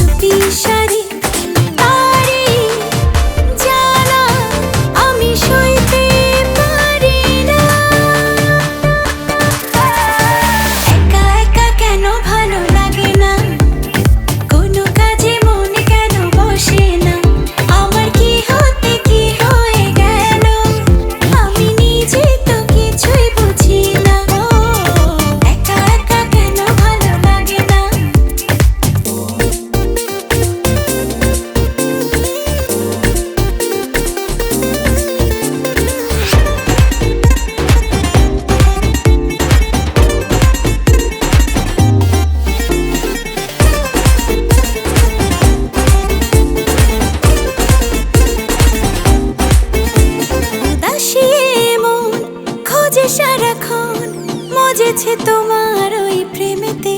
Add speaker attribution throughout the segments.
Speaker 1: গোলাপি শাড়ি তারি জ্বালা আমি সইতে পারি না। একা একা কেন ভালো লাগে না, কোনো কাজে মন কেন বসে না, আমার কি হতে কি হয়ে গেল আমি নিজে তো কিছুই বুঝি না। একা একা কেন ভালো লাগে না। উদাসী মন খোঁজে সারাক্ষণ, মজেছে তোমার ওই প্রেমেতে।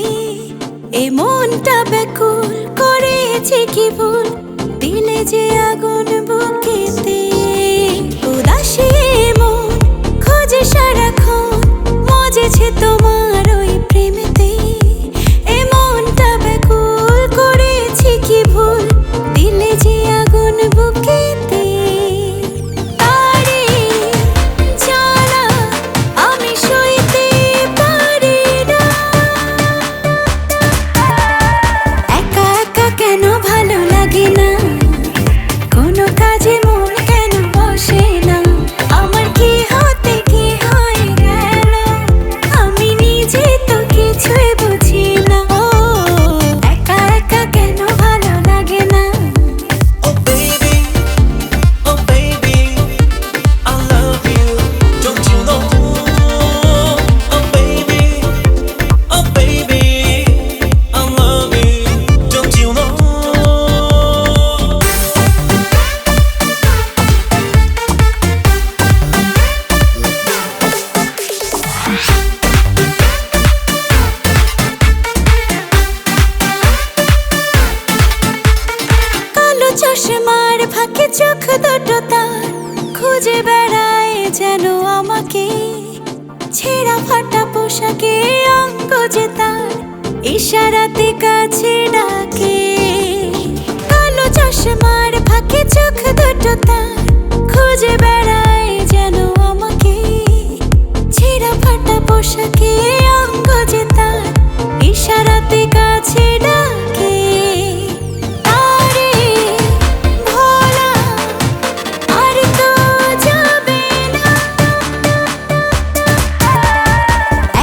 Speaker 1: এ মনটা ব্যাকুল করেছে কি ভুল, দিলে যে আগুন বুকেতে। উদাসী মন খোঁজে সারাক্ষণ, মজেছে তোমার ওই প্রেমেতে। এ মনটা ব্যাকুল করেছে কি ভুল, দিলে যে আগুন বুকেতে। তারি জ্বালা আমি সইতে পারি না। একা একা কেন ভালো লাগে না, কোনো কাজে মন কেন বসে না, আমার কি হতে কি হয়ে গেল আমি নিজে তো কিছুই বুঝি না। একা একা কেন ভালো লাগে না।
Speaker 2: Oh baby, I love you, don't you know? Oh baby, I love you, don't you know?
Speaker 1: কালো চশমার ফাঁকে চোখ দুটো তার খুঁজে বেড়ায় যেন আমাকে। ছেঁড়া ফাটা পোশাকে অঙ্গ যে তার ইশারাতে কাছে ডাকে। কালো চশমার ফাঁকে চোখ দুটো তার খুঁজে বেড়ায় যেন আমাকে। ছেঁড়া ফাটা পোশাকে অঙ্গ যে তার ইশারাতে কাছে ডাকে। তারে ভোলা আর তো যাবে না।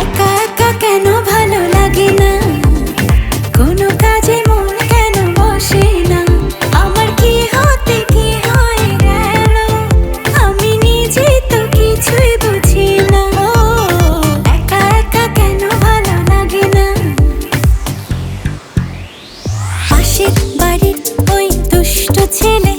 Speaker 1: একা একা কেন ভালো লাগে না, কোনো কাজে মন কেন বসে না, আমার কি হতে কি হয়ে গেল আমি নিজে তো কিছুই বুঝি না। একা একা কেন ভালো লাগে না। পাশের বাড়ির ওই দুষ্ট ছেলে